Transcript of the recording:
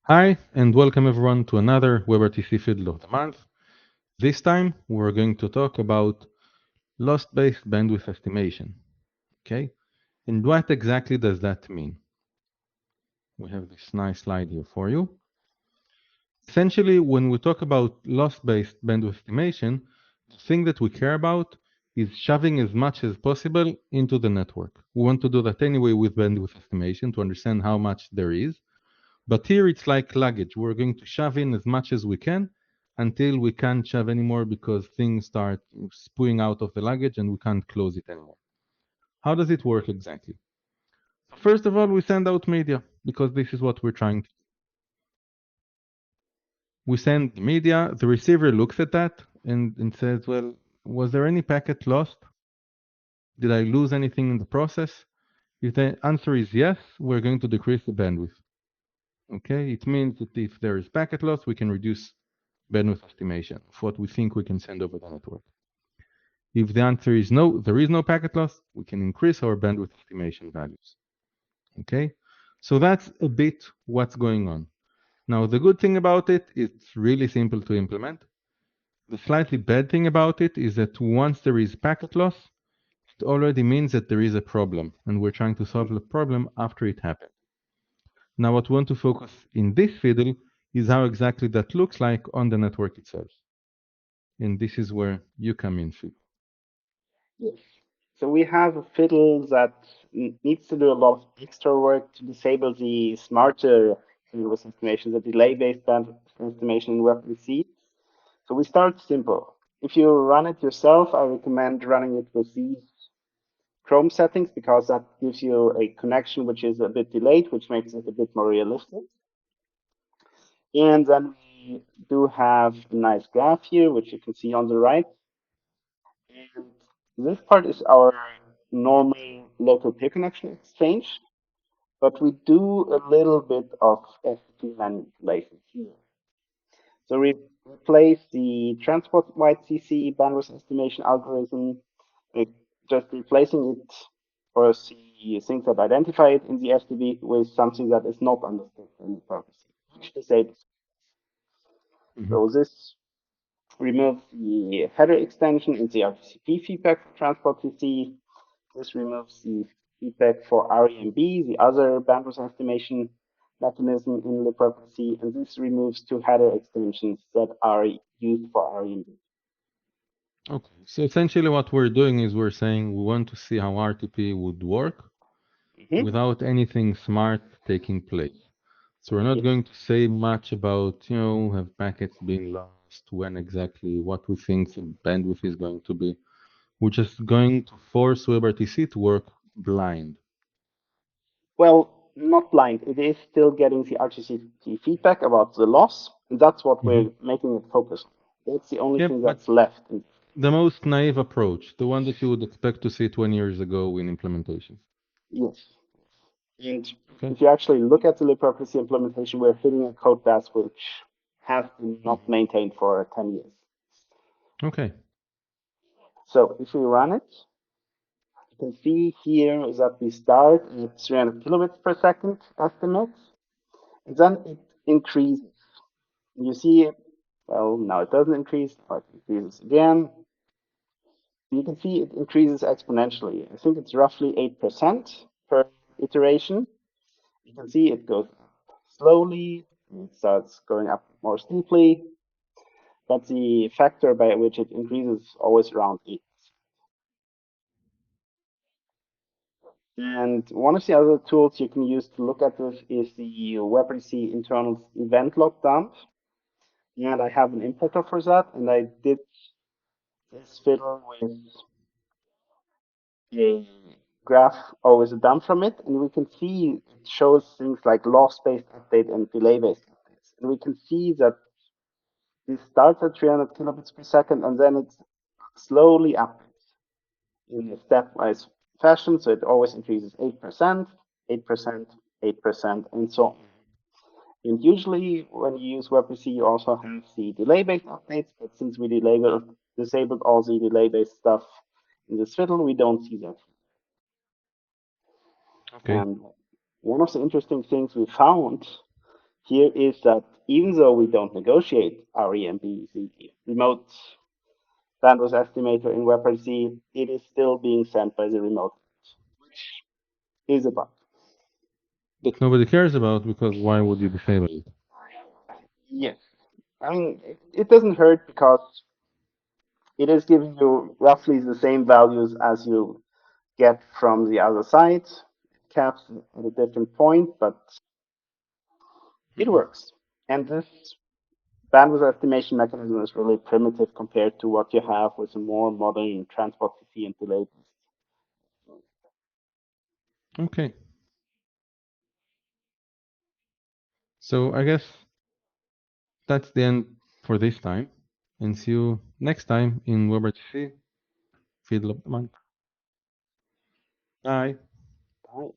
Hi, and welcome everyone to another WebRTC Fiddle of the Month. This time, we're going to talk about loss-based bandwidth estimation. Okay, and what exactly does that mean? We have this nice slide here for you. Essentially, when we talk about loss-based bandwidth estimation, the thing that we care about is shoving as much as possible into the network. We want to do that anyway with bandwidth estimation to understand how much there is. But here it's like luggage. We're going to shove in as much as we can until we can't shove anymore because things start spewing out of the luggage and we can't close it anymore. How does it work exactly? First of all, we send out media because this is what we're trying to do. We send the media, the receiver looks at that and says, well, was there any packet lost? Did I lose anything in the process? If the answer is yes, we're going to decrease the bandwidth. Okay, it means that if there is packet loss, we can reduce bandwidth estimation of what we think we can send over the network. If the answer is no, there is no packet loss, we can increase our bandwidth estimation values. Okay, so that's a bit what's going on. Now, the good thing about it, it's really simple to implement. The slightly bad thing about it is that once there is packet loss, it already means that there is a problem, and we're trying to solve the problem after it happened. Now, what we want to focus in this fiddle is how exactly that looks like on the network itself. And this is where you come in, Phil. Yes. So we have a fiddle that needs to do a lot of extra work to disable the smarter bandwidth estimation, the delay-based bandwidth estimation in WebRTC. So we start simple. If you run it yourself, I recommend running it with these Chrome settings because that gives you a connection which is a bit delayed, which makes it a bit more realistic. And then we do have a nice graph here, which you can see on the right. And this part is our normal local peer connection exchange, but we do a little bit of FTP manipulation here. So we replace the transport wide CC bandwidth estimation algorithm, with just replacing it or the things that identify it in the FTP with something that is not understood in the purpose, which disables. Mhm. So this removes the header extension in the RTCP feedback for transport CC. This removes the feedback for REMB, the other bandwidth estimation mechanism in libRTC, and this removes two header extensions that are used for REMB. Okay, so essentially what we're doing is we're saying we want to see how RTP would work Mm-hmm. without anything smart taking place. So we're not Yes. going to say much about, have packets been lost, when exactly, what we think the bandwidth is going to be. We're just going to force WebRTC to work blind. Well, not blind. It is still getting the RTCP feedback about the loss, and that's what Hmm. we're making it focus on. That's the only Yep, thing but that's left. the most naive approach, the one that you would expect to see 20 years ago in implementations. Yes. And Okay. if you actually look at the libRTC implementation, we're hitting a code base which has been not Mhm. maintained for 10 years. Okay. So if we run it, you can see here that we start at 300 kilobits per second estimate, and then it increases. You see, well, now it doesn't increase, now it increases again. You can see it increases exponentially. I think it's roughly 8% per iteration. You can see it goes up slowly, it starts going up more steeply, but the factor by which it increases is always around 8. And one of the other tools you can use to look at this is the WebRTC internal event log dump. And I have an importer for that, and I did this fiddle with a graph always a dump from it, and we can see it shows things like loss-based update and delay-based updates. And we can see that this starts at 300 kilobits per second, and then it slowly updates in a stepwise fashion. So it always increases 8%, 8%, 8%, and so on. And usually when you use WebRTC, you also have the delay-based updates, but since we disabled all the delay-based stuff in this fiddle, we don't see that. Okay. And one of the interesting things we found here is that even though we don't negotiate REMB, the remote bandwidth estimator in WebRTC, it is still being sent by the remote, which is a bug. That nobody cares about, because why would you disable it? Yes. I mean, it doesn't hurt because it is giving you roughly the same values as you get from the other side. It caps at a different point, but it works. And this bandwidth estimation mechanism is really primitive compared to what you have with a more modern transport CC and delay. Okay. So I guess that's the end for this time. And see you next time in WebRTC Fiddle of the Month. Bye. Bye.